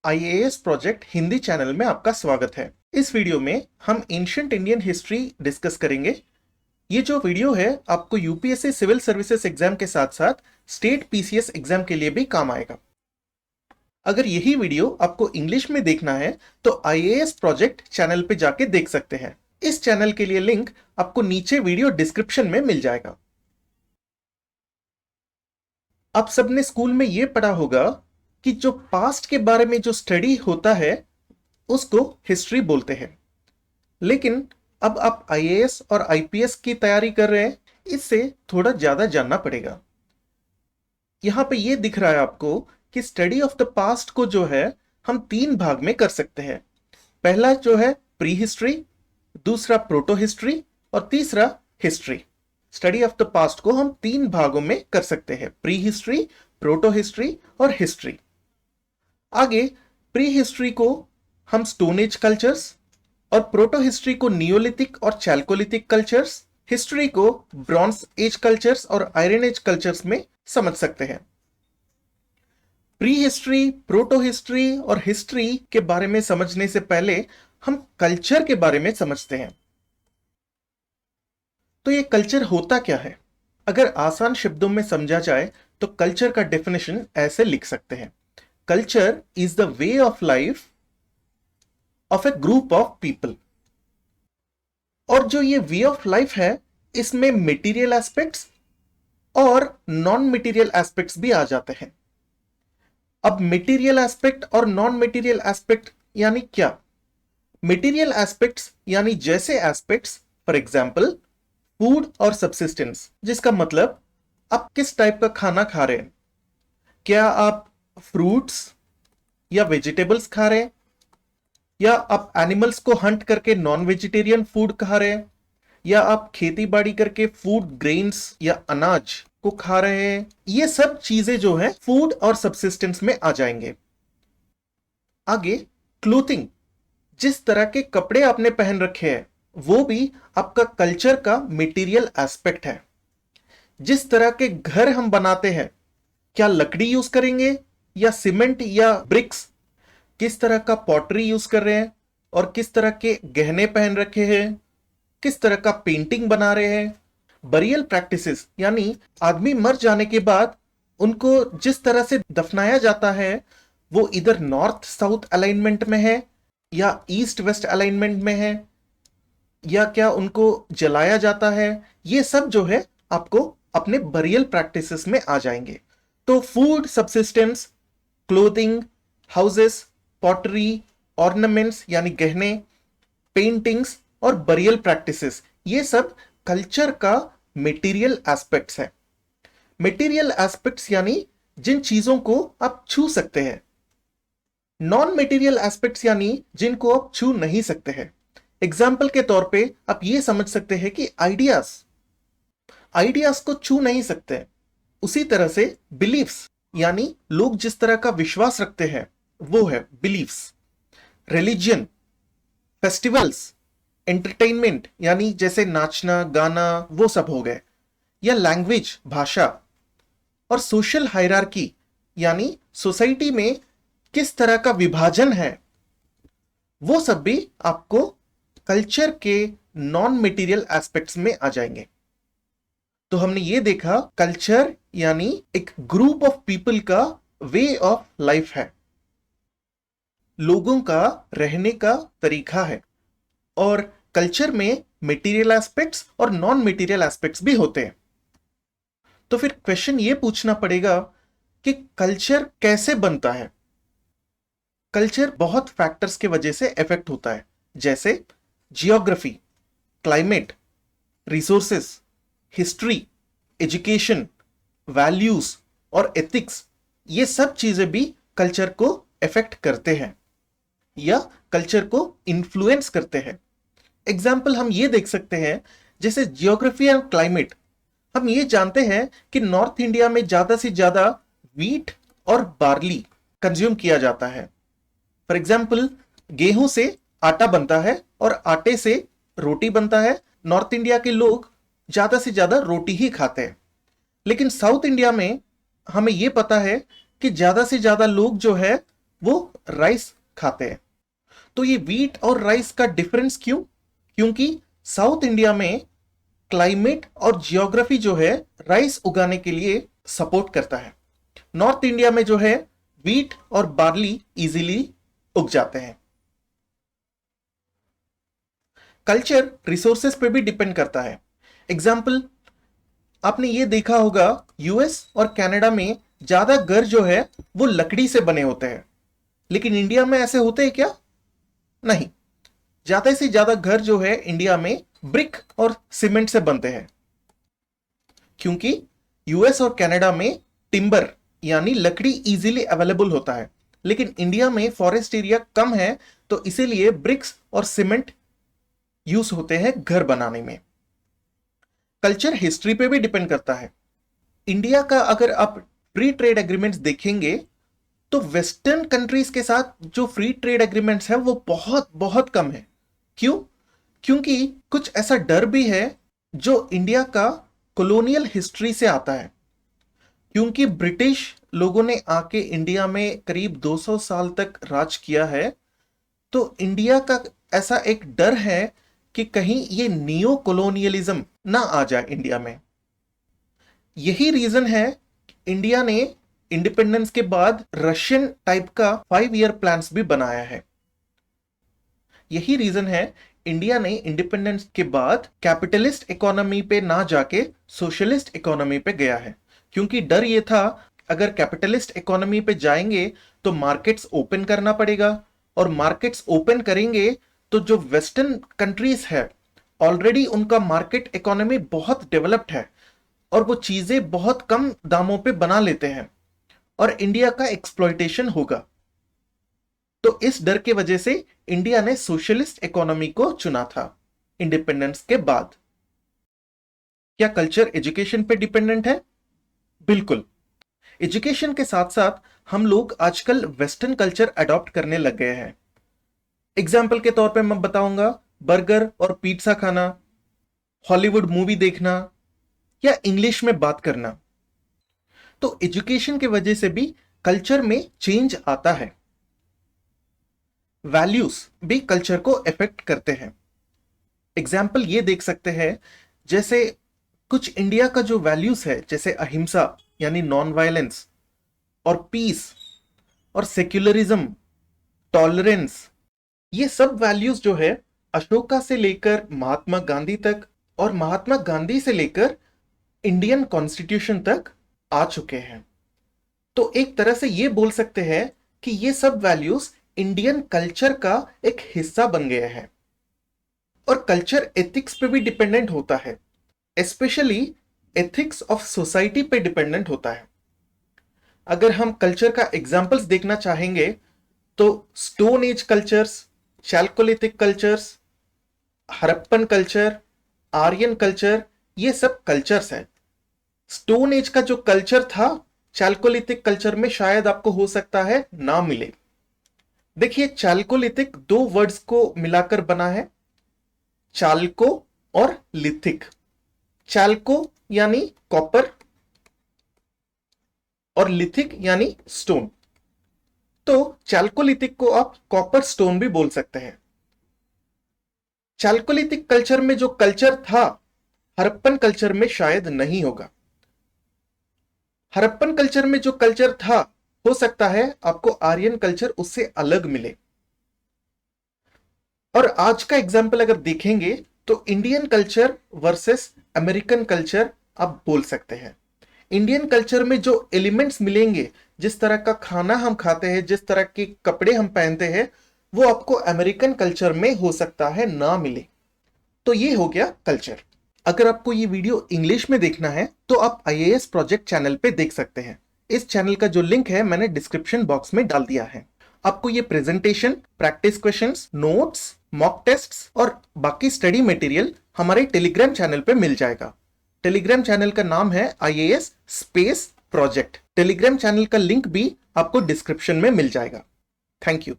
IAS project Hindi channel में आपका स्वागत है। इस वीडियो में हम एंशिएंट इंडियन हिस्ट्री डिस्कस करेंगे। ये जो वीडियो है आपको यूपीएससी सिविल सर्विसेज एग्जाम के साथ साथ स्टेट पीसीएस एग्जाम के लिए भी काम आएगा। अगर यही वीडियो आपको इंग्लिश में देखना है तो आईएएस प्रोजेक्ट चैनल पे जाके देख सकते हैं। इस चैनल के लिए लिंक आपको नीचे वीडियो डिस्क्रिप्शन में मिल जाएगा। आप सबने स्कूल में ये पढ़ा होगा कि जो पास्ट के बारे में जो स्टडी होता है उसको हिस्ट्री बोलते हैं। लेकिन अब आप आईएएस और आईपीएस की तैयारी कर रहे हैं, इससे थोड़ा ज्यादा जानना पड़ेगा। यहां पे ये दिख रहा है आपको कि स्टडी ऑफ द पास्ट को जो है हम 3 भाग में कर सकते हैं। पहला जो है प्री हिस्ट्री, दूसरा प्रोटो हिस्ट्री और तीसरा history. Study of the past को हम 3 भागों में कर सकते हैं, प्री हिस्ट्री, प्रोटो हिस्ट्री और हिस्ट्री। आगे प्री हिस्ट्री को हम स्टोन एज कल्चर्स और प्रोटो हिस्ट्री को नियोलिथिक और चैल्कोलिथिक कल्चर्स, हिस्ट्री को ब्रॉन्ज एज कल्चर्स और आयरन एज कल्चर्स में समझ सकते हैं। प्री हिस्ट्री, प्रोटो हिस्ट्री और हिस्ट्री के बारे में समझने से पहले हम कल्चर के बारे में समझते हैं। तो ये कल्चर होता क्या है? अगर आसान शब्दों में समझा जाए तो कल्चर का डेफिनेशन ऐसे लिख सकते हैं, culture is the way of life of A group of people. और जो ये वे ऑफ लाइफ है इसमें मटेरियल एस्पेक्ट्स और नॉन मटेरियल एस्पेक्ट्स भी आ जाते हैं। अब मटेरियल एस्पेक्ट और नॉन मटेरियल एस्पेक्ट यानी क्या? मटेरियल एस्पेक्ट्स यानी जैसे एस्पेक्ट्स, फॉर एग्जाम्पल फूड और सब्सिस्टेंस, जिसका मतलब आप किस टाइप का खाना खा रहे हैं। क्या आप फ्रूट्स या वेजिटेबल्स खा रहे हैं, या आप एनिमल्स को हंट करके नॉन वेजिटेरियन फूड खा रहे हैं, या आप खेती बाड़ी करके फूड ग्रेन्स या अनाज को खा रहे हैं। ये सब चीजें जो है फूड और सब्सिस्टेंस में आ जाएंगे। आगे क्लोथिंग, जिस तरह के कपड़े आपने पहन रखे हैं वो भी आपका कल्चर का मटेरियल एस्पेक्ट है। जिस तरह के घर हम बनाते हैं, क्या लकड़ी यूज करेंगे या सीमेंट या ब्रिक्स, किस तरह का पॉटरी यूज कर रहे हैं और किस तरह के गहने पहन रखे हैं, किस तरह का पेंटिंग बना रहे हैं। बरियल प्रैक्टिसेस यानी आदमी मर जाने के बाद उनको जिस तरह से दफनाया जाता है वो इधर नॉर्थ साउथ अलाइनमेंट में है या ईस्ट वेस्ट अलाइनमेंट में है, या क्या उनको जलाया जाता है, ये सब जो है आपको अपने बरियल प्रैक्टिसेस में आ जाएंगे। तो food, subsistence, clothing, houses, pottery, ornaments यानी गहने, पेंटिंग्स और बरियल प्रैक्टिसेस, ये सब कल्चर का मटेरियल एस्पेक्ट्स है। मटेरियल एस्पेक्ट्स यानी जिन चीजों को आप छू सकते हैं। नॉन मटेरियल एस्पेक्ट्स यानी जिनको आप छू नहीं सकते हैं। एग्जाम्पल के तौर पे आप ये समझ सकते हैं कि आइडियाज को छू नहीं सकते। उसी तरह से बिलीफ्स यानी लोग जिस तरह का विश्वास रखते हैं वो है बिलीफ्स। रिलीजन, फेस्टिवल्स, एंटरटेनमेंट यानी जैसे नाचना गाना, वो सब हो गए। या लैंग्वेज, भाषा। और सोशल हायरार्की यानी सोसाइटी में किस तरह का विभाजन है, वो सब भी आपको कल्चर के नॉन मटेरियल एस्पेक्ट्स में आ जाएंगे। तो हमने ये देखा कल्चर यानी एक ग्रुप ऑफ पीपल का वे ऑफ लाइफ है, लोगों का रहने का तरीका है। और कल्चर में मटेरियल एस्पेक्ट्स और नॉन मटेरियल एस्पेक्ट्स भी होते हैं। तो फिर क्वेश्चन ये पूछना पड़ेगा कि कल्चर कैसे बनता है। कल्चर बहुत फैक्टर्स के वजह से इफेक्ट होता है, जैसे geography, climate, resources, history, education, values और एथिक्स। ये सब चीजें भी कल्चर को इफेक्ट करते हैं या कल्चर को इन्फ्लुएंस करते हैं। एग्जाम्पल हम ये देख सकते हैं, जैसे जियोग्राफी एंड क्लाइमेट। हम ये जानते हैं कि नॉर्थ इंडिया में ज्यादा से ज्यादा वीट और बार्ली कंज्यूम किया जाता है। फॉर एग्जाम्पल गेहूं से आटा बनता है और आटे से रोटी बनता है। नॉर्थ इंडिया के लोग ज्यादा से ज्यादा रोटी ही खाते हैं। लेकिन साउथ इंडिया में हमें यह पता है कि ज्यादा से ज्यादा लोग जो है वो राइस खाते हैं। तो ये व्हीट और राइस का डिफरेंस क्यों? क्योंकि साउथ इंडिया में क्लाइमेट और जियोग्राफी जो है राइस उगाने के लिए सपोर्ट करता है। नॉर्थ इंडिया में जो है व्हीट और बार्ली इजीली उग जाते हैं। कल्चर रिसोर्सेस पे भी डिपेंड करता है। एग्जाम्पल, आपने ये देखा होगा यूएस और कनाडा में ज्यादा घर जो है वो लकड़ी से बने होते हैं, लेकिन इंडिया में ऐसे होते हैं क्या? नहीं। ज्यादा से ज्यादा घर जो है इंडिया में ब्रिक और सीमेंट से बनते हैं, क्योंकि यूएस और कनाडा में टिम्बर यानी लकड़ी इजीली अवेलेबल होता है, लेकिन इंडिया में फॉरेस्ट एरिया कम है, तो इसीलिए ब्रिक्स और सीमेंट यूज होते हैं घर बनाने में। कल्चर हिस्ट्री पे भी डिपेंड करता है। इंडिया का अगर आप फ्री ट्रेड एग्रीमेंट्स देखेंगे तो वेस्टर्न कंट्रीज के साथ जो फ्री ट्रेड एग्रीमेंट्स है वो बहुत बहुत कम है। क्यों? क्योंकि कुछ ऐसा डर भी है जो इंडिया का कॉलोनियल हिस्ट्री से आता है। क्योंकि ब्रिटिश लोगों ने आके इंडिया में करीब 200 साल तक राज किया है, तो इंडिया का ऐसा एक डर है कि कहीं ये नियो कॉलोनियलिज्म ना आ जाए इंडिया में। यही रीजन है इंडिया ने इंडिपेंडेंस के बाद रशियन टाइप का 5 ईयर प्लान्स भी बनाया है। यही रीजन है इंडिया ने इंडिपेंडेंस के बाद कैपिटलिस्ट इकोनॉमी पे ना जाके सोशलिस्ट इकोनॉमी पे गया है, क्योंकि डर ये था अगर कैपिटलिस्ट इकोनॉमी पे जाएंगे तो मार्केट्स ओपन करना पड़ेगा, और मार्केट्स ओपन करेंगे तो जो वेस्टर्न कंट्रीज है ऑलरेडी उनका मार्केट इकोनॉमी बहुत डेवलप्ड है और वो चीजें बहुत कम दामों पे बना लेते हैं और इंडिया का एक्सप्लॉयटेशन होगा। तो इस डर के वजह से इंडिया ने सोशलिस्ट इकोनॉमी को चुना था इंडिपेंडेंस के बाद। क्या कल्चर एजुकेशन पे डिपेंडेंट है? बिल्कुल। एजुकेशन के साथ साथ हम लोग आजकल वेस्टर्न कल्चर अडॉप्ट करने लग गए हैं। एग्जाम्पल के तौर पे मैं बताऊंगा बर्गर और पिज्जा खाना, हॉलीवुड मूवी देखना या इंग्लिश में बात करना। तो एजुकेशन की वजह से भी कल्चर में चेंज आता है। वैल्यूज भी कल्चर को इफेक्ट करते हैं। एग्जाम्पल ये देख सकते हैं, जैसे कुछ इंडिया का जो वैल्यूज है जैसे अहिंसा यानी नॉन वायलेंस और पीस और सेक्युलरिज्म, टॉलरेंस, ये सब वैल्यूज जो है अशोका से लेकर महात्मा गांधी तक और महात्मा गांधी से लेकर इंडियन कॉन्स्टिट्यूशन तक आ चुके हैं। तो एक तरह से ये बोल सकते हैं कि ये सब वैल्यूज इंडियन कल्चर का एक हिस्सा बन गए हैं। और कल्चर एथिक्स पे भी डिपेंडेंट होता है, स्पेशली एथिक्स ऑफ सोसाइटी पे डिपेंडेंट होता है। अगर हम कल्चर का एग्जांपल्स देखना चाहेंगे तो stone age cultures, chalcolithic cultures, Harappan culture, Aryan culture, ये सब कल्चर्स हैं। स्टोन एज का जो कल्चर था चैल्कोलिथिक कल्चर में शायद आपको हो सकता है ना मिले। देखिए, चैल्कोलिथिक 2 वर्ड्स को मिलाकर बना है, चाल्को और लिथिक। चाल्को यानी कॉपर और लिथिक यानी स्टोन। तो चैल्कोलिथिक को आप कॉपर स्टोन भी बोल सकते हैं। चैल्कोलिथिक कल्चर में जो कल्चर था हड़प्पन कल्चर में शायद नहीं होगा। हड़प्पन कल्चर में जो कल्चर था हो सकता है आपको आर्यन कल्चर उससे अलग मिले। और आज का एग्जाम्पल अगर देखेंगे तो Indian culture versus American culture आप बोल सकते हैं। इंडियन कल्चर में जो एलिमेंट्स मिलेंगे, जिस तरह का खाना हम खाते हैं, जिस तरह के कपड़े हम पहनते हैं, वो आपको अमेरिकन कल्चर में हो सकता है ना मिले। तो ये हो गया कल्चर। अगर आपको ये वीडियो इंग्लिश में देखना है तो आप आईएएस प्रोजेक्ट चैनल पे देख सकते हैं। इस चैनल का जो लिंक है मैंने डिस्क्रिप्शन बॉक्स में डाल दिया है। आपको ये presentation, practice questions, notes, mock tests और बाकी स्टडी मटेरियल हमारे टेलीग्राम चैनल पे मिल जाएगा। टेलीग्राम चैनल का नाम है IAS space project. Telegram channel का लिंक भी आपको डिस्क्रिप्शन में मिल जाएगा। Thank you.